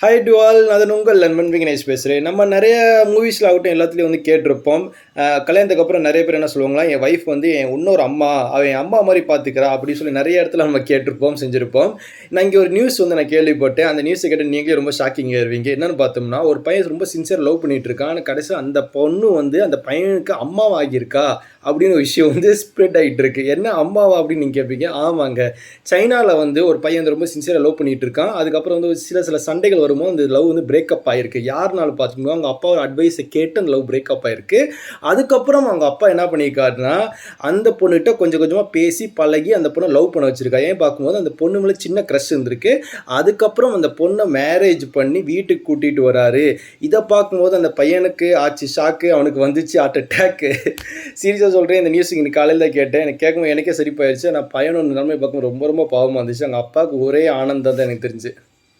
Hi to all. நான் உங்கள் நண்பன் விக்னேஷ் பேசுகிறேன். நம்ம நிறைய மூவிஸில் ஆகட்டும் எல்லாத்துலேயும் வந்து கேட்டிருப்போம். கல்யாணத்துக்கு அப்புறம் நிறைய பேர் என்ன சொல்லுவாங்களா, என் ஒய்ஃப் வந்து என் இன்னொரு அம்மா, அவள் என் அம்மா மாதிரி பார்த்துக்கிறா அப்படின்னு சொல்லி நிறைய இடத்துல நம்ம கேட்டிருப்போம், செஞ்சுருப்போம். நான் இங்கே ஒரு நியூஸ் வந்து நான் கேள்விப்பட்டேன். அந்த நியூஸை கேட்டு நீங்களே ரொம்ப ஷாக்கிங்காக இருவீங்க. என்னென்னு பார்த்தோம்னா, ஒரு பையன் ரொம்ப சின்சியர் லவ் பண்ணிட்டு இருக்கான். ஆனால் கடைசியாக அந்த பொண்ணு வந்து அந்த பையனுக்கு அம்மாவாகியிருக்கா அப்படின்னு ஒரு விஷயம் வந்து ஸ்ப்ரெட் ஆகிட்டு இருக்கு. என்ன அம்மாவா அப்படின்னு நீங்கள் கேட்பீங்க. ஆமாங்க, சைனாவில் வந்து ஒரு பையன் வந்து ரொம்ப சின்சியராக லவ் பண்ணிட்டு இருக்கான். அதுக்கப்புறம் வந்து சில சில சண்டைகள் வரும்போது அந்த லவ் வந்து பிரேக்கப் ஆயிருக்கு. யாருனாலும் பார்த்துக்கோங்க, அவங்க அப்பாவோட அட்வைஸை கேட்டு அந்த லவ் பிரேக்கப் ஆயிருக்கு. அதுக்கப்புறம் அவங்க அப்பா என்ன பண்ணியிருக்காருன்னா, அந்த பொண்ணுகிட்ட கொஞ்சம் கொஞ்சமாக பேசி பழகி அந்த பொண்ணை லவ் பண்ண வச்சிருக்கா. ஏன் பார்க்கும்போது அந்த பொண்ணு மேலே சின்ன க்ரஷ் இருந்திருக்கு. அதுக்கப்புறம் அந்த பொண்ணை மேரேஜ் பண்ணி வீட்டுக்கு கூட்டிகிட்டு வராரு. இதை பார்க்கும்போது அந்த பையனுக்கு ஆச்சு ஷாக்கு, அவனுக்கு வந்துச்சு ஹார்ட் அட்டாக்கு. சீரியஸாக சொல்கிறேன், இந்த நியூஸ் இன்னைக்கு காலையில் தான் கேட்டேன். எனக்கு கேட்கும்போது எனக்கே சிரிப்பாயிருச்சு. நான் பையனோட நிலைமை பார்க்கும்போது ரொம்ப ரொம்ப பாவமாக இருந்துச்சு. அவங்க அப்பாவுக்கு ஒரே ஆனந்தம் தான் எனக்கு தெரிஞ்சு.